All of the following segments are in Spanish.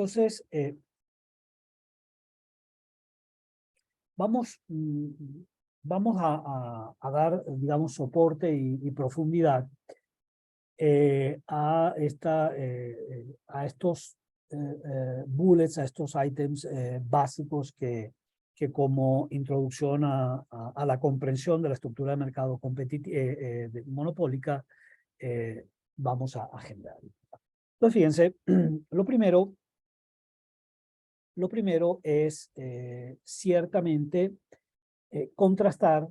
Entonces, vamos a dar, digamos, soporte y profundidad a estos bullets, a estos ítems básicos que como introducción a la comprensión de la estructura de mercado monopólica vamos a generar. Entonces, fíjense, lo primero es ciertamente contrastar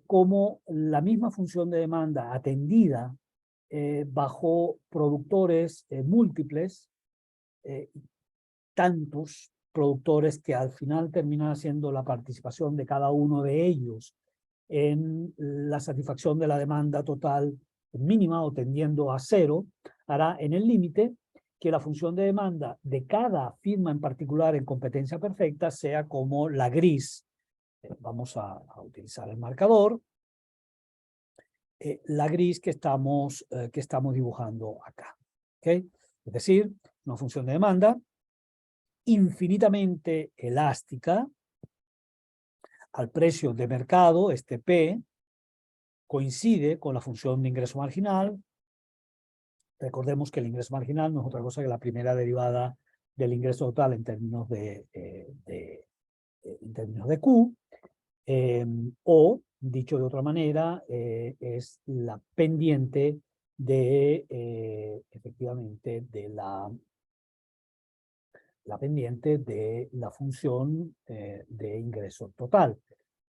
cómo la misma función de demanda atendida bajo productores múltiples, tantos productores que al final terminan siendo la participación de cada uno de ellos en la satisfacción de la demanda total mínima o tendiendo a cero, hará en el límite que la función de demanda de cada firma en particular en competencia perfecta sea como la gris. Vamos a utilizar el marcador. La gris que estamos dibujando acá. ¿Okay? Es decir, una función de demanda infinitamente elástica al precio de mercado, este P, coincide con la función de ingreso marginal. Recordemos que el ingreso marginal no es otra cosa que la primera derivada del ingreso total en términos de Q, o, dicho de otra manera, es la pendiente de, efectivamente, de la pendiente de la función de ingreso total.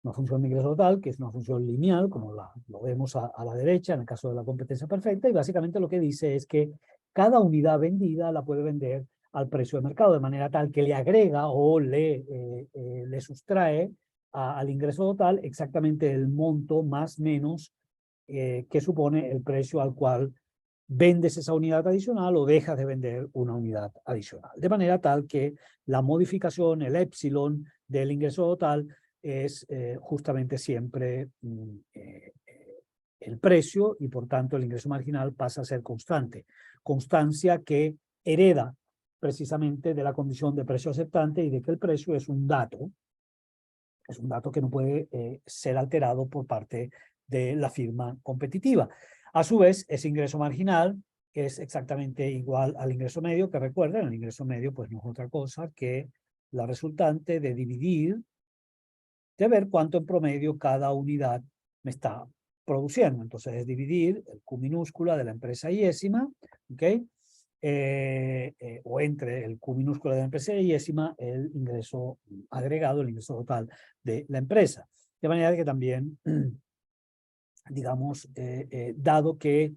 Una función de ingreso total, que es una función lineal, como lo vemos a la derecha en el caso de la competencia perfecta, y básicamente lo que dice es que cada unidad vendida la puede vender al precio de mercado, de manera tal que le agrega o le sustrae al ingreso total exactamente el monto más menos que supone el precio al cual vendes esa unidad adicional o dejas de vender una unidad adicional. De manera tal que la modificación, el épsilon del ingreso total es justamente siempre el precio y por tanto el ingreso marginal pasa a ser constante. Constancia que hereda precisamente de la condición de precio aceptante y de que el precio es un dato que no puede ser alterado por parte de la firma competitiva. A su vez, ese ingreso marginal es exactamente igual al ingreso medio, que recuerden, el ingreso medio pues no es otra cosa que la resultante de dividir, de ver cuánto en promedio cada unidad me está produciendo. Entonces es dividir el Q minúscula de la empresa iésima, ¿ok? O entre el Q minúscula de la empresa iésima el ingreso agregado, el ingreso total de la empresa. De manera que también, digamos, dado que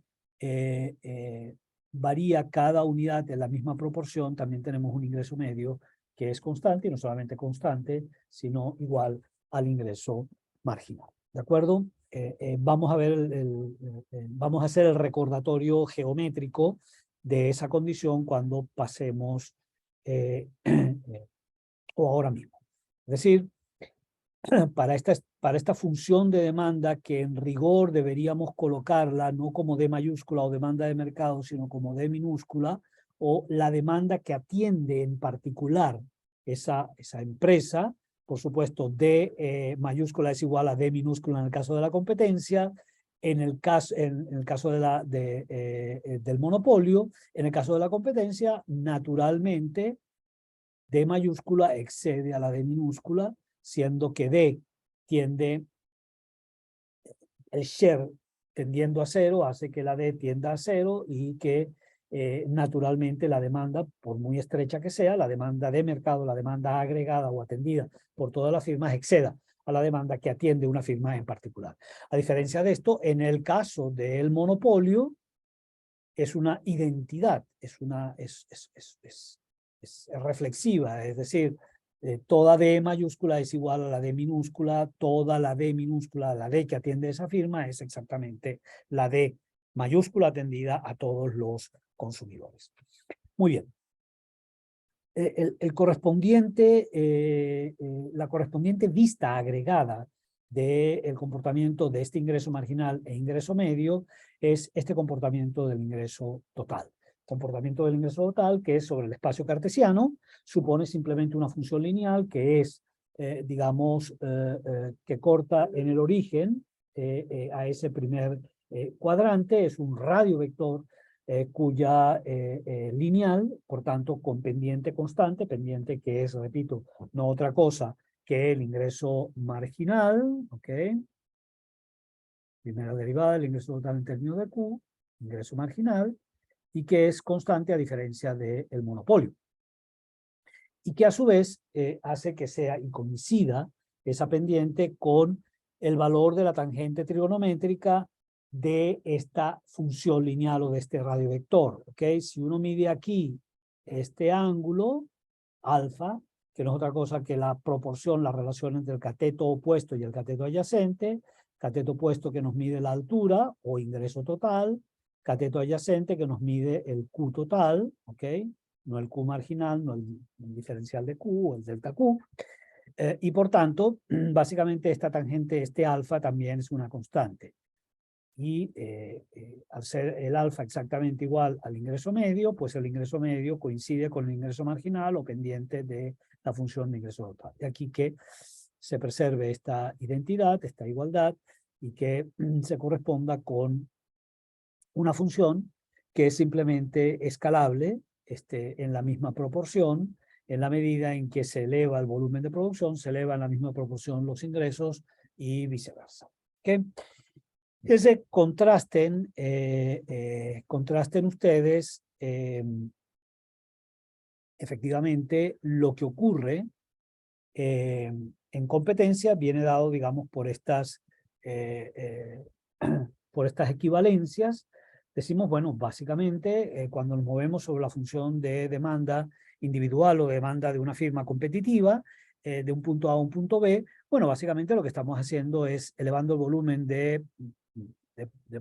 varía cada unidad en la misma proporción, también tenemos un ingreso medio que es constante, y no solamente constante, sino igual al ingreso marginal. ¿De acuerdo? Vamos a ver vamos a hacer el recordatorio geométrico de esa condición cuando pasemos o ahora mismo. Es decir, para esta función de demanda que en rigor deberíamos colocarla no como D mayúscula o demanda de mercado, sino como D minúscula, o la demanda que atiende en particular esa empresa. Por supuesto, D mayúscula es igual a D minúscula en el caso de la competencia, en el caso del monopolio. En el caso de la competencia, naturalmente, D mayúscula excede a la D minúscula, siendo que D tiende, el share tendiendo a cero hace que la D tienda a cero y que naturalmente la demanda, por muy estrecha que sea, la demanda de mercado, la demanda agregada o atendida por todas las firmas exceda a la demanda que atiende una firma en particular. A diferencia de esto, en el caso del monopolio, es una identidad, es reflexiva, es decir, toda D mayúscula es igual a la D minúscula, toda la D minúscula, la D que atiende esa firma, es exactamente la D mayúscula atendida a todos los consumidores. Muy bien. La correspondiente vista agregada del comportamiento de este ingreso marginal e ingreso medio es este comportamiento del ingreso total. comportamiento del ingreso total, que es sobre el espacio cartesiano, supone simplemente una función lineal que es, digamos, que corta en el origen a ese primer cuadrante, es un radio vector cuya lineal, por tanto, con pendiente constante, pendiente que es, repito, no otra cosa que el ingreso marginal, ¿ok? Primera derivada del ingreso total en términos de Q, ingreso marginal, y que es constante a diferencia del monopolio. Y que a su vez hace que sea y coincida esa pendiente con el valor de la tangente trigonométrica de esta función lineal o de este radio vector. ¿Okay? Si uno mide aquí este ángulo, alfa, que no es otra cosa que la proporción, la relación entre el cateto opuesto y el cateto adyacente, cateto opuesto que nos mide la altura o ingreso total, cateto adyacente que nos mide el Q total, ¿ok? No el Q marginal, no el diferencial de Q o el delta Q. Y por tanto, básicamente esta tangente, este alfa también es una constante. Y al ser el alfa exactamente igual al ingreso medio, pues el ingreso medio coincide con el ingreso marginal o pendiente de la función de ingreso total. De aquí que se preserve esta identidad, esta igualdad, y que se corresponda con una función que es simplemente escalable en la misma proporción, en la medida en que se eleva el volumen de producción, se eleva en la misma proporción los ingresos y viceversa. ¿Okay? Ese contrasten, contrasten ustedes efectivamente lo que ocurre en competencia viene dado, digamos, por estas equivalencias. Decimos, bueno, básicamente cuando nos movemos sobre la función de demanda individual o demanda de una firma competitiva, de un punto A a un punto B, bueno, básicamente lo que estamos haciendo es elevando el volumen de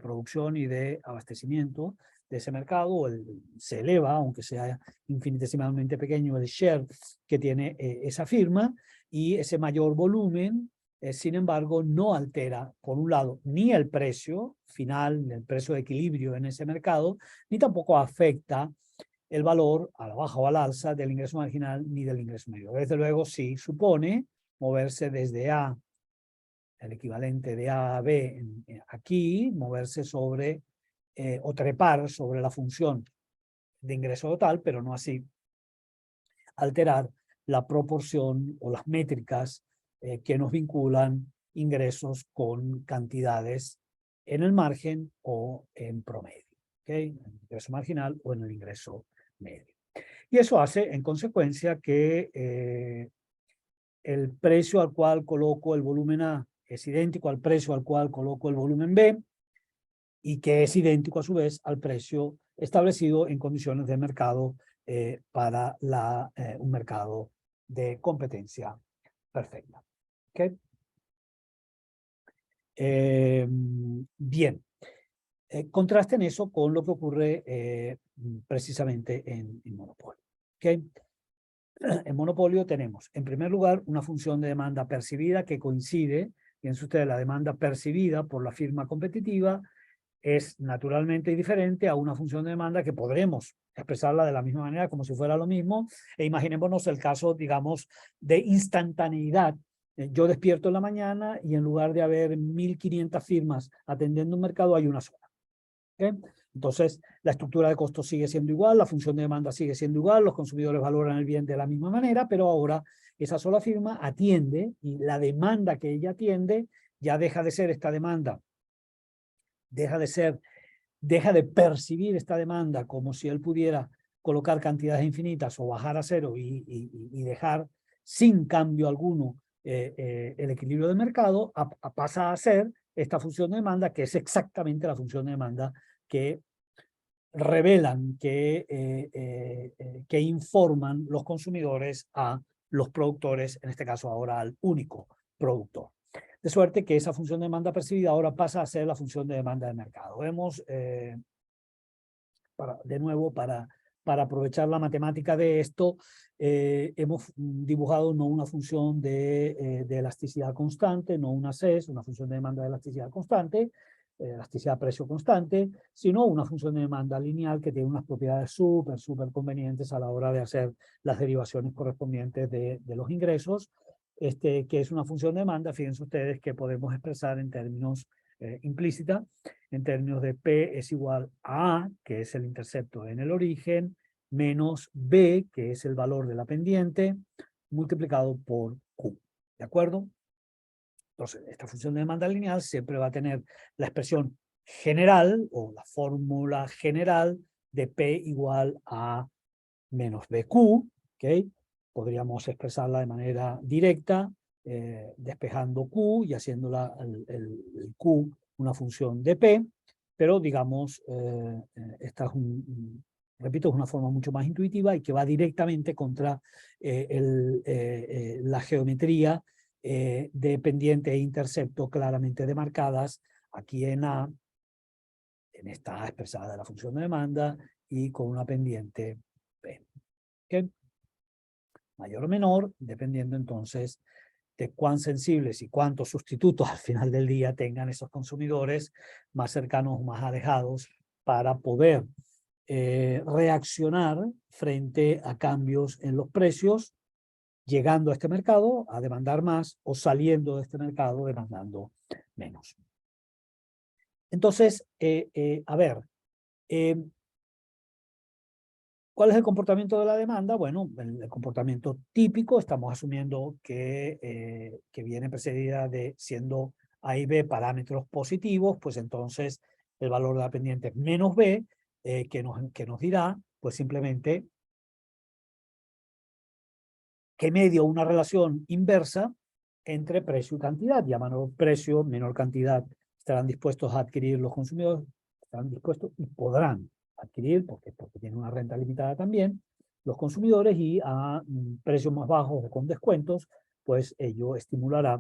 producción y de abastecimiento de ese mercado, se eleva, aunque sea infinitesimalmente pequeño, el share que tiene esa firma, y ese mayor volumen, sin embargo, no altera, por un lado, ni el precio final, el precio de equilibrio en ese mercado, ni tampoco afecta el valor a la baja o al alza del ingreso marginal ni del ingreso medio. Desde luego, sí supone moverse desde A, el equivalente de A a B aquí, moverse sobre o trepar sobre la función de ingreso total, pero no así alterar la proporción o las métricas que nos vinculan ingresos con cantidades en el margen o en promedio, ¿okay? En el ingreso marginal o en el ingreso medio. Y eso hace, en consecuencia, que el precio al cual coloco el volumen A es idéntico al precio al cual coloco el volumen B, y que es idéntico a su vez al precio establecido en condiciones de mercado para un mercado de competencia perfecta. ¿Okay? Bien, contrasten eso con lo que ocurre precisamente en monopolio. ¿Okay? En monopolio tenemos, en primer lugar, una función de demanda percibida que coincide, fíjense ustedes, la demanda percibida por la firma competitiva es naturalmente diferente a una función de demanda que podremos expresarla de la misma manera como si fuera lo mismo, e imaginémonos el caso, digamos, de instantaneidad. Yo despierto en la mañana y en lugar de haber 1.500 firmas atendiendo un mercado, hay una sola. ¿Okay? Entonces, la estructura de costos sigue siendo igual, la función de demanda sigue siendo igual, los consumidores valoran el bien de la misma manera, pero ahora esa sola firma atiende, y la demanda que ella atiende ya deja de ser esta demanda, deja de percibir esta demanda como si él pudiera colocar cantidades infinitas o bajar a cero y dejar sin cambio alguno el equilibrio del mercado, pasa a ser esta función de demanda, que es exactamente la función de demanda que revelan, que informan los consumidores a los productores, en este caso ahora al único productor. De suerte que esa función de demanda percibida ahora pasa a ser la función de demanda del mercado. Vemos, de nuevo, para aprovechar la matemática de esto, hemos dibujado no una función de elasticidad constante, no una CES, una función de demanda de elasticidad constante, elasticidad precio constante, sino una función de demanda lineal que tiene unas propiedades súper convenientes a la hora de hacer las derivaciones correspondientes de los ingresos, que es una función de demanda, fíjense ustedes, que podemos expresar en términos implícita, en términos de P es igual a A, que es el intercepto en el origen, menos B, que es el valor de la pendiente, multiplicado por Q. ¿De acuerdo? Entonces, esta función de demanda lineal siempre va a tener la expresión general o la fórmula general de P igual a menos BQ, ¿ok? Podríamos expresarla de manera directa, despejando Q y haciendo el Q una función de P, pero digamos, esta es repito, es una forma mucho más intuitiva y que va directamente contra la geometría de pendiente e intercepto claramente demarcadas aquí en A, en esta expresada de la función de demanda y con una pendiente P. ¿Okay? Mayor o menor, dependiendo entonces de cuán sensibles y cuántos sustitutos al final del día tengan esos consumidores más cercanos o más alejados para poder reaccionar frente a cambios en los precios, llegando a este mercado a demandar más o saliendo de este mercado demandando menos. Entonces, a ver, ¿cuál es el comportamiento de la demanda? Bueno, el comportamiento típico, estamos asumiendo que viene precedida de siendo A y B parámetros positivos, pues entonces el valor de la pendiente es menos B, que nos dirá, pues simplemente que medio una relación inversa entre precio y cantidad. Y a menor precio, menor cantidad estarán dispuestos a adquirir los consumidores, estarán dispuestos y podrán adquirir, porque tienen una renta limitada también, los consumidores, y a precios más bajos o con descuentos, pues ello estimulará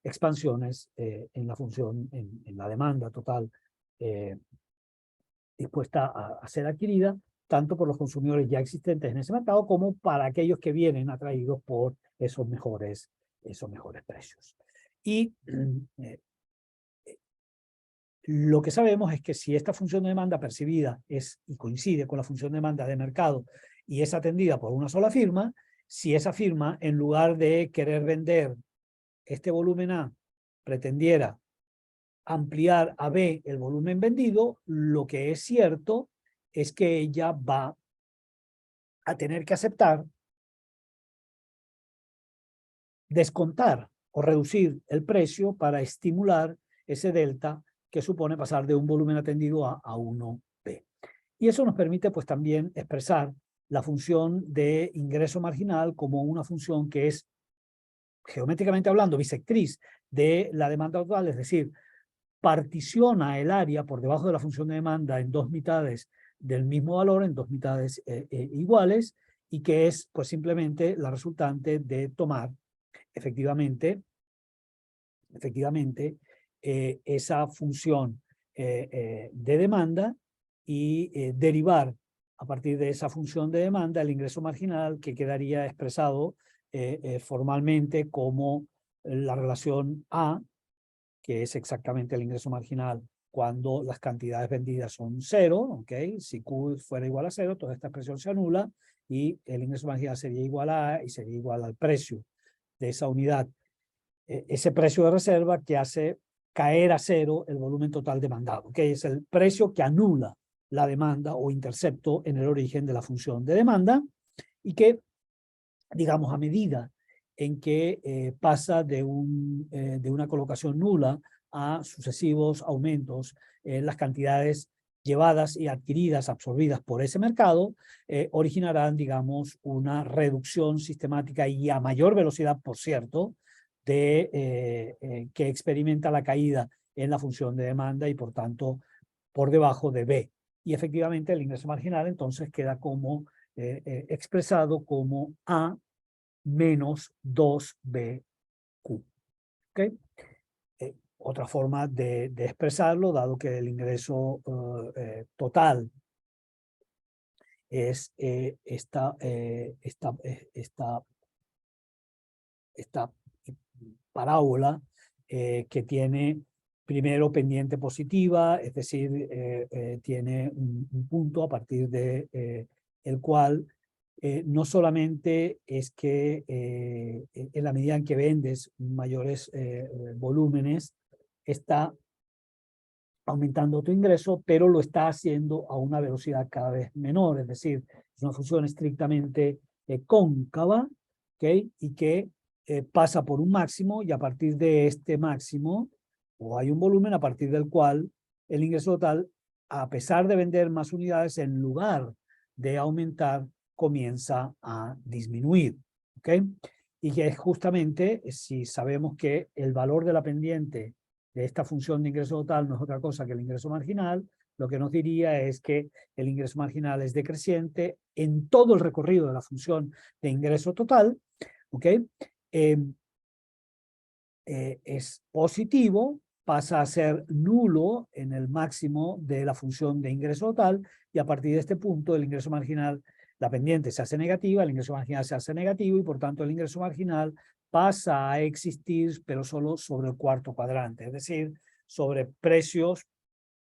expansiones en la función, en la demanda total dispuesta a ser adquirida, tanto por los consumidores ya existentes en ese mercado como para aquellos que vienen atraídos por esos mejores precios. Y lo que sabemos es que si esta función de demanda percibida y coincide con la función de demanda de mercado y es atendida por una sola firma, si esa firma, en lugar de querer vender este volumen A, pretendiera ampliar a B el volumen vendido, lo que es cierto es que ella va a tener que aceptar descontar o reducir el precio para estimular ese delta que supone pasar de un volumen atendido a 1B. Y eso nos permite pues también expresar la función de ingreso marginal como una función que es, geométricamente hablando, bisectriz de la demanda total, es decir, particiona el área por debajo de la función de demanda en dos mitades del mismo valor, en dos mitades iguales, y que es pues simplemente la resultante de tomar efectivamente esa función de demanda y derivar a partir de esa función de demanda el ingreso marginal, que quedaría expresado formalmente como la relación A, que es exactamente el ingreso marginal cuando las cantidades vendidas son cero, ¿ok? Si Q fuera igual a cero, toda esta expresión se anula y el ingreso marginal sería igual a y sería igual al precio de esa unidad. Ese precio de reserva que hace caer a cero el volumen total demandado, que es el precio que anula la demanda o intercepto en el origen de la función de demanda, y que, digamos, a medida en que pasa de una colocación nula a sucesivos aumentos en las cantidades llevadas y adquiridas, absorbidas por ese mercado, originarán, digamos, una reducción sistemática y a mayor velocidad, por cierto, que experimenta la caída en la función de demanda y por tanto por debajo de B. Y efectivamente el ingreso marginal entonces queda como expresado como A menos 2BQ. ¿Okay? Otra forma de expresarlo, dado que el ingreso total es esta parábola que tiene primero pendiente positiva, es decir, tiene un punto a partir de el cual no solamente es que en la medida en que vendes mayores volúmenes, está aumentando tu ingreso, pero lo está haciendo a una velocidad cada vez menor, es decir, es una función estrictamente cóncava, ¿okay? Y que pasa por un máximo y a partir de este máximo, o hay un volumen a partir del cual el ingreso total, a pesar de vender más unidades, en lugar de aumentar, comienza a disminuir, ¿ok? Y que es justamente, si sabemos que el valor de la pendiente de esta función de ingreso total no es otra cosa que el ingreso marginal, lo que nos diría es que el ingreso marginal es decreciente en todo el recorrido de la función de ingreso total, ¿ok? Es positivo, pasa a ser nulo en el máximo de la función de ingreso total y a partir de este punto el ingreso marginal, la pendiente se hace negativa, el ingreso marginal se hace negativo y por tanto el ingreso marginal pasa a existir pero solo sobre el cuarto cuadrante, es decir, sobre precios,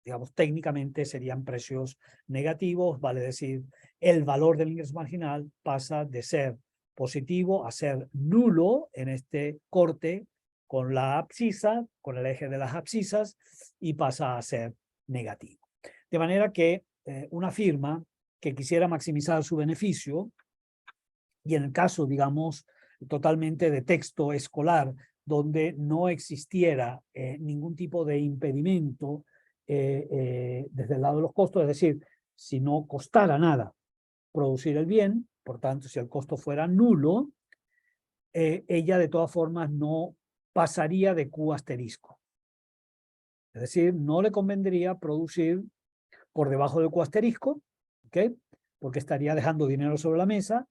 digamos, técnicamente serían precios negativos, vale decir, el valor del ingreso marginal pasa de ser positivo a ser nulo en este corte con la abscisa, con el eje de las abscisas, y pasa a ser negativo. De manera que una firma que quisiera maximizar su beneficio, y en el caso, digamos, totalmente de texto escolar, donde no existiera ningún tipo de impedimento desde el lado de los costos, es decir, si no costara nada producir el bien, por tanto, si el costo fuera nulo, ella de todas formas no pasaría de Q asterisco. Es decir, no le convendría producir por debajo de Q asterisco, ¿ok? Porque estaría dejando dinero sobre la mesa.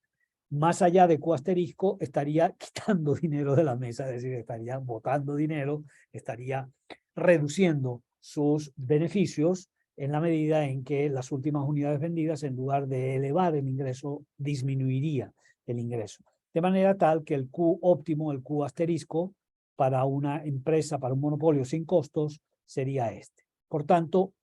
Más allá de Q asterisco, estaría quitando dinero de la mesa, es decir, estaría botando dinero, estaría reduciendo sus beneficios en la medida en que las últimas unidades vendidas, en lugar de elevar el ingreso, disminuiría el ingreso. De manera tal que el Q óptimo, el Q asterisco, para una empresa, para un monopolio sin costos, sería este. Por tanto,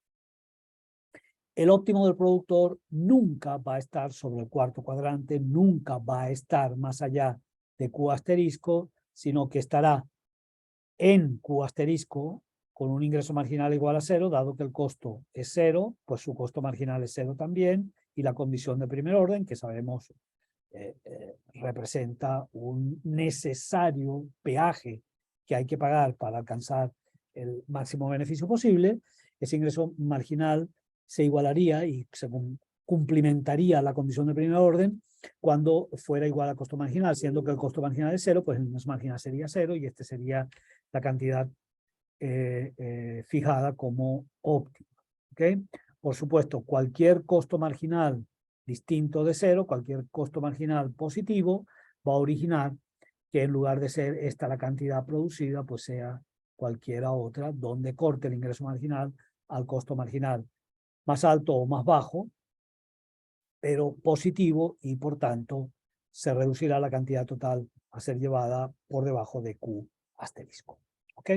el óptimo del productor nunca va a estar sobre el cuarto cuadrante, nunca va a estar más allá de Q asterisco, sino que estará en Q asterisco con un ingreso marginal igual a cero, dado que el costo es cero, pues su costo marginal es cero también, y la condición de primer orden, que sabemos representa un necesario peaje que hay que pagar para alcanzar el máximo beneficio posible, ese ingreso marginal se igualaría y se cumplimentaría la condición de primer orden cuando fuera igual al costo marginal, siendo que el costo marginal es cero, pues el ingreso marginal sería cero y este sería la cantidad fijada como óptima. ¿Okay? Por supuesto, cualquier costo marginal distinto de cero, cualquier costo marginal positivo, va a originar que en lugar de ser esta la cantidad producida, pues sea cualquiera otra, donde corte el ingreso marginal al costo marginal más alto o más bajo, pero positivo, y por tanto se reducirá la cantidad total a ser llevada por debajo de Q asterisco. ¿Ok?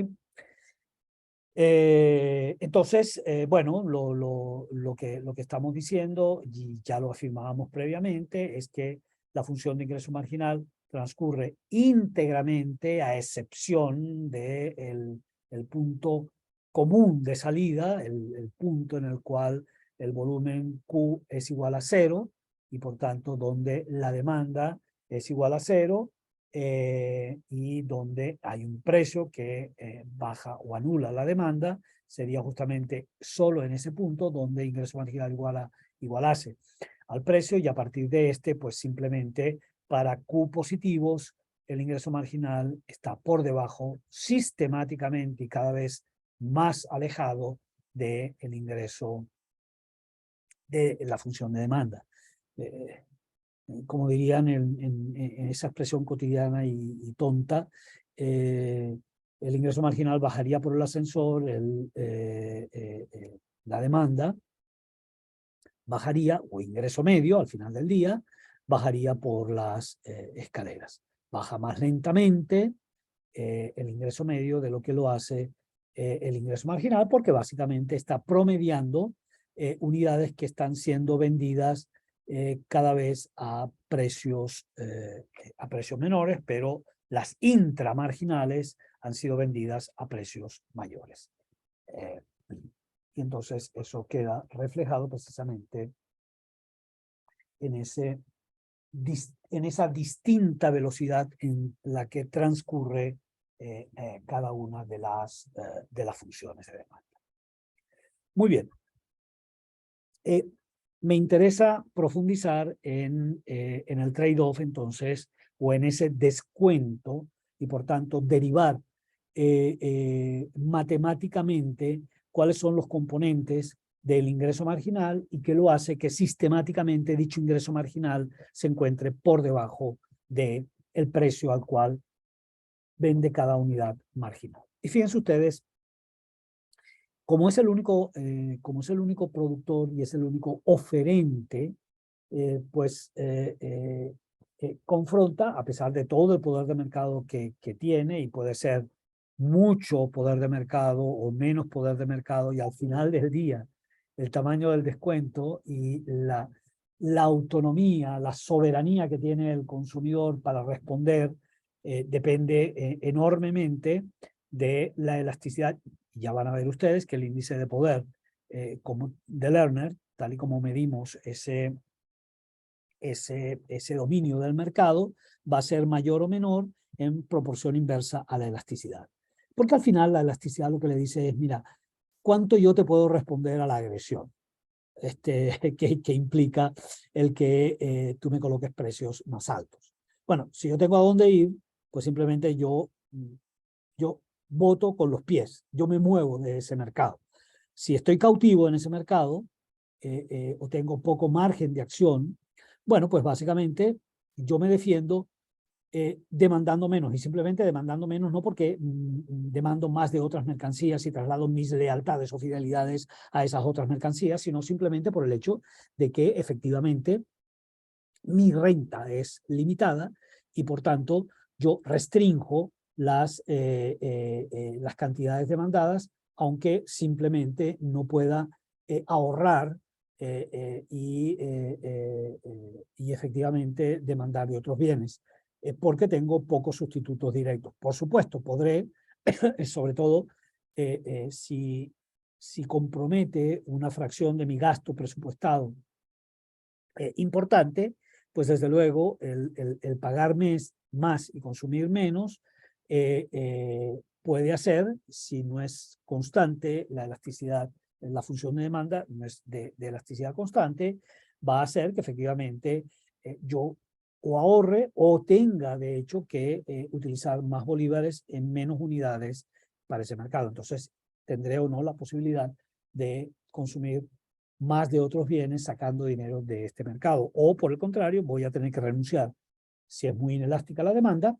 Entonces, bueno, lo que estamos diciendo, y ya lo afirmábamos previamente, es que la función de ingreso marginal transcurre íntegramente a excepción del el punto común de salida, el punto en el cual el volumen Q es igual a cero y por tanto donde la demanda es igual a cero, y donde hay un precio que baja o anula la demanda, sería justamente solo en ese punto donde ingreso marginal igualase al precio, y a partir de este, pues simplemente para Q positivos, el ingreso marginal está por debajo sistemáticamente y cada vez más alejado del ingreso de la función de demanda. Como dirían en esa expresión cotidiana y tonta, el ingreso marginal bajaría por el ascensor, la demanda bajaría, o ingreso medio al final del día, bajaría por las escaleras. Baja más lentamente el ingreso medio de lo que lo hace el ingreso marginal, porque básicamente está promediando unidades que están siendo vendidas cada vez a precios menores, pero las intramarginales han sido vendidas a precios mayores. Y entonces eso queda reflejado precisamente en esa distinta velocidad en la que transcurre cada una de las funciones de demanda. Muy bien. Me interesa profundizar en el trade-off, entonces, o en ese descuento, y por tanto derivar matemáticamente cuáles son los componentes del ingreso marginal y qué lo hace que sistemáticamente dicho ingreso marginal se encuentre por debajo del precio al cual vende cada unidad marginal. Y fíjense ustedes, como es el único productor y es el único oferente, confronta, a pesar de todo el poder de mercado que tiene, y puede ser mucho poder de mercado o menos poder de mercado, y al final del día el tamaño del descuento y la autonomía, la soberanía que tiene el consumidor para responder depende enormemente de la elasticidad. Ya van a ver ustedes que el índice de poder como de Lerner, tal y como medimos ese dominio del mercado, va a ser mayor o menor en proporción inversa a la elasticidad. Porque al final la elasticidad lo que le dice es, mira, ¿cuánto yo te puedo responder a la agresión? Que implica el que tú me coloques precios más altos. Bueno, si yo tengo a dónde ir, pues simplemente yo voto con los pies, yo me muevo de ese mercado. Si estoy cautivo en ese mercado o tengo poco margen de acción, bueno, pues básicamente yo me defiendo demandando menos, y simplemente demandando menos no porque demando más de otras mercancías y traslado mis lealtades o fidelidades a esas otras mercancías, sino simplemente por el hecho de que efectivamente mi renta es limitada y por tanto yo restrinjo las cantidades demandadas, aunque simplemente no pueda ahorrar y efectivamente demandar de otros bienes, porque tengo pocos sustitutos directos. Por supuesto, podré, sobre todo si compromete una fracción de mi gasto presupuestado importante, pues desde luego el pagar más y consumir menos puede hacer, si no es constante la elasticidad, la función de demanda no es de elasticidad constante, va a hacer que efectivamente yo o ahorre o tenga de hecho que utilizar más bolívares en menos unidades para ese mercado. Entonces tendré o no la posibilidad de consumir más de otros bienes sacando dinero de este mercado. O por el contrario, voy a tener que renunciar, si es muy inelástica la demanda,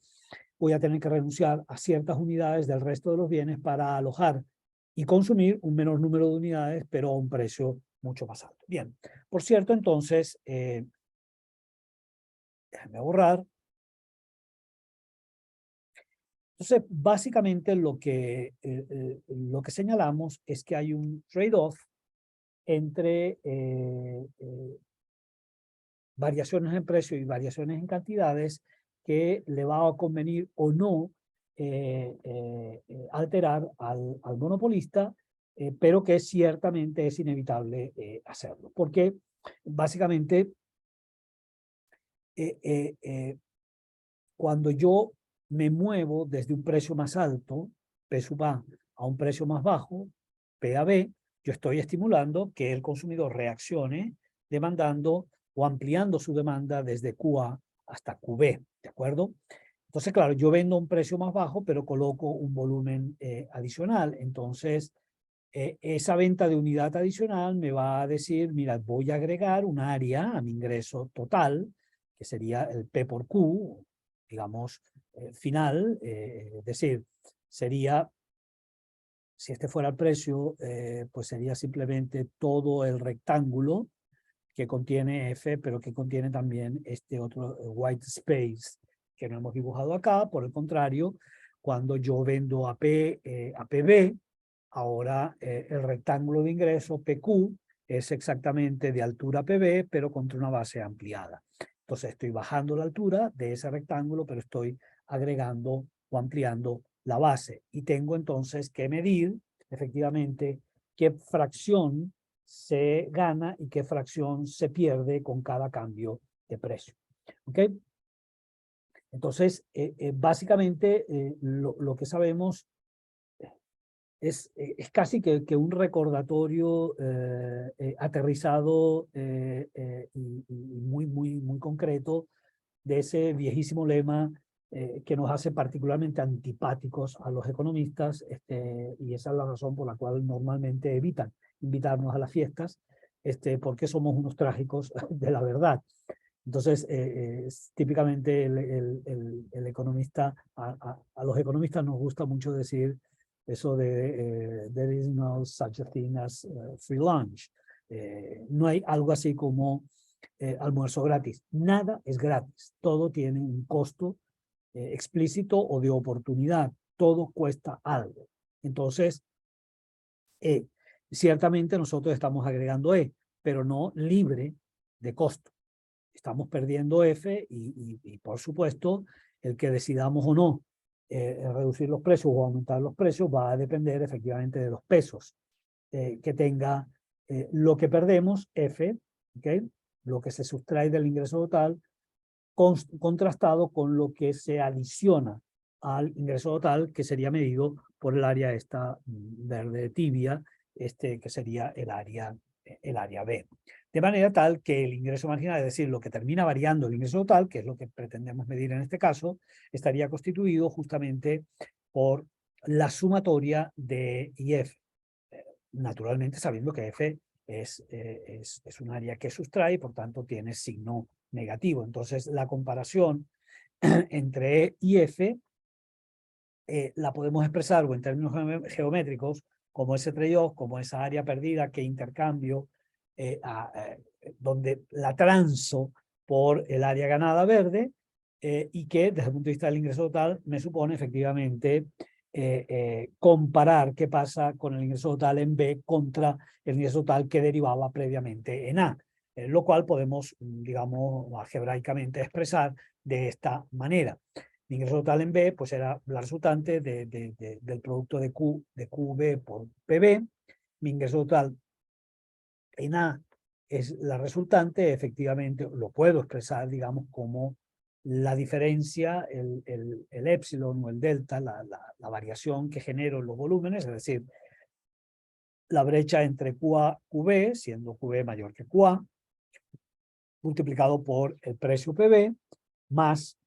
voy a tener que renunciar a ciertas unidades del resto de los bienes para alojar y consumir un menor número de unidades, pero a un precio mucho más alto. Bien, por cierto, entonces, déjame borrar. Entonces, básicamente lo que señalamos es que hay un trade-off entre variaciones en precio y variaciones en cantidades que le va a convenir o no alterar al monopolista, pero que ciertamente es inevitable hacerlo. Porque básicamente cuando yo me muevo desde un precio más alto, P sub A, a un precio más bajo, P a B, yo estoy estimulando que el consumidor reaccione demandando o ampliando su demanda desde QA hasta QB, ¿de acuerdo? Entonces, claro, yo vendo a un precio más bajo, pero coloco un volumen adicional. Entonces, esa venta de unidad adicional me va a decir, mira, voy a agregar un área a mi ingreso total, que sería el P por Q, digamos, final, es decir, sería, si este fuera el precio, pues sería simplemente todo el rectángulo que contiene F, pero que contiene también este otro white space que no hemos dibujado acá. Por el contrario, cuando yo vendo a PB, ahora el rectángulo de ingreso PQ es exactamente de altura PB, pero contra una base ampliada. Entonces estoy bajando la altura de ese rectángulo, pero estoy agregando o ampliando la base. Y tengo entonces que medir efectivamente qué fracción se gana y qué fracción se pierde con cada cambio de precio. ¿Ok? Entonces, básicamente lo que sabemos es casi que un recordatorio aterrizado y muy concreto de ese viejísimo lema que nos hace particularmente antipáticos a los economistas, y esa es la razón por la cual normalmente evitan invitarnos a las fiestas, porque somos unos trágicos de la verdad. Entonces, típicamente el economista, a los economistas nos gusta mucho decir eso de there is no such a thing as free lunch. No hay algo así como almuerzo gratis. Nada es gratis. Todo tiene un costo explícito o de oportunidad. Todo cuesta algo. Entonces, ciertamente nosotros estamos agregando E, pero no libre de costo. Estamos perdiendo F y por supuesto, el que decidamos o no reducir los precios o aumentar los precios va a depender efectivamente de los pesos que tenga lo que perdemos, F, ¿okay? Lo que se sustrae del ingreso total, contrastado con lo que se adiciona al ingreso total, que sería medido por el área esta verde tibia, que sería el área B. De manera tal que el ingreso marginal, es decir, lo que termina variando el ingreso total, que es lo que pretendemos medir en este caso, estaría constituido justamente por la sumatoria de F. Naturalmente sabiendo que F es un área que sustrae y por tanto tiene signo negativo. Entonces la comparación entre E y F la podemos expresar o en términos geométricos como ese trade-off, como esa área perdida que intercambio, donde la transo por el área ganada verde y que desde el punto de vista del ingreso total me supone efectivamente comparar qué pasa con el ingreso total en B contra el ingreso total que derivaba previamente en A, lo cual podemos, digamos, algebraicamente expresar de esta manera. Mi ingreso total en B pues era la resultante del producto de QB por PB. Mi ingreso total en A es la resultante, efectivamente lo puedo expresar, digamos, como la diferencia, el épsilon o el delta, la variación que genero en los volúmenes, es decir, la brecha entre QA y QB, siendo QB mayor que QA, multiplicado por el precio PB, más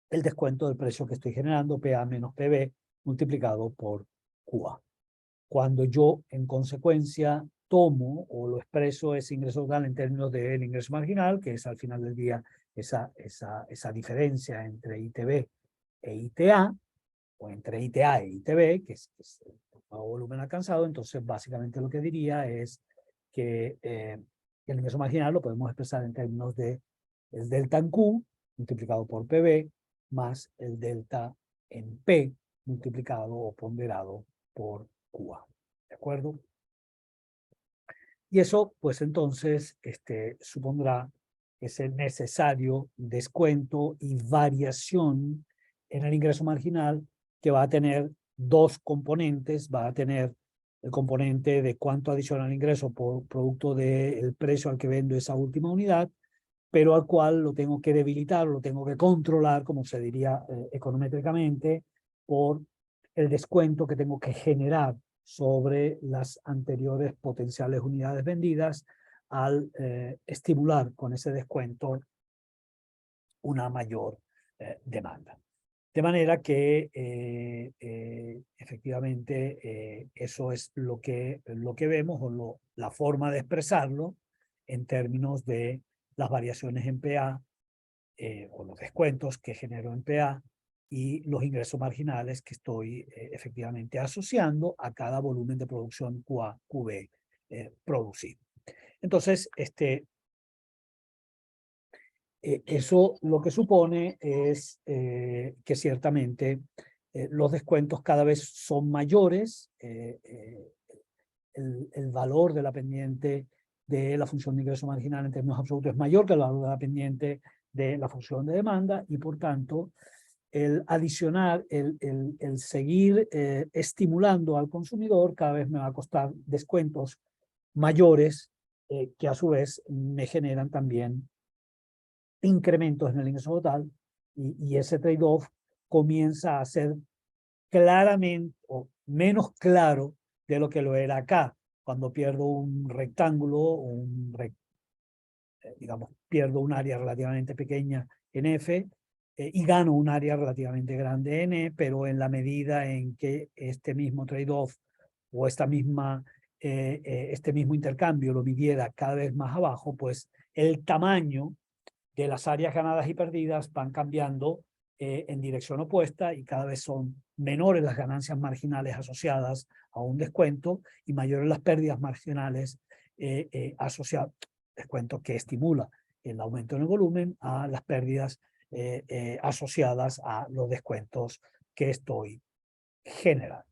el descuento del precio que estoy generando, PA menos PB, multiplicado por QA. Cuando yo, en consecuencia, tomo o lo expreso ese ingreso total en términos del ingreso marginal, que es al final del día esa diferencia entre ITB e ITA, o entre ITA e ITB, que es el volumen alcanzado, entonces básicamente lo que diría es que el ingreso marginal lo podemos expresar en términos de el delta en Q multiplicado por PB más el delta en P multiplicado o ponderado por QA. ¿De acuerdo? Y eso, pues entonces, supondrá ese necesario descuento y variación en el ingreso marginal que va a tener dos componentes. Va a tener el componente de cuánto adiciona el ingreso por producto del precio al que vendo esa última unidad, pero al cual lo tengo que debilitar, lo tengo que controlar, como se diría econométricamente, por el descuento que tengo que generar sobre las anteriores potenciales unidades vendidas al estimular con ese descuento una mayor demanda. De manera que efectivamente eso es lo que vemos o la forma de expresarlo en términos de las variaciones en PA o los descuentos que genero en PA y los ingresos marginales que estoy efectivamente asociando a cada volumen de producción QA, QB producido. Entonces, eso lo que supone es que ciertamente los descuentos cada vez son mayores, el valor de la pendiente de la función de ingreso marginal en términos absolutos es mayor que el valor de la pendiente de la función de demanda, y por tanto el adicionar, el seguir estimulando al consumidor cada vez me va a costar descuentos mayores que a su vez me generan también incrementos en el ingreso total, y ese trade-off comienza a ser claramente o menos claro de lo que lo era acá, cuando pierdo un rectángulo, digamos, pierdo un área relativamente pequeña en F y gano un área relativamente grande en E, pero en la medida en que este mismo trade-off o este mismo intercambio lo midiera cada vez más abajo, pues el tamaño de las áreas ganadas y perdidas van cambiando en dirección opuesta, y cada vez son menores las ganancias marginales asociadas a un descuento y mayores las pérdidas marginales asociadas, descuento que estimula el aumento en el volumen, a las pérdidas asociadas a los descuentos que estoy generando.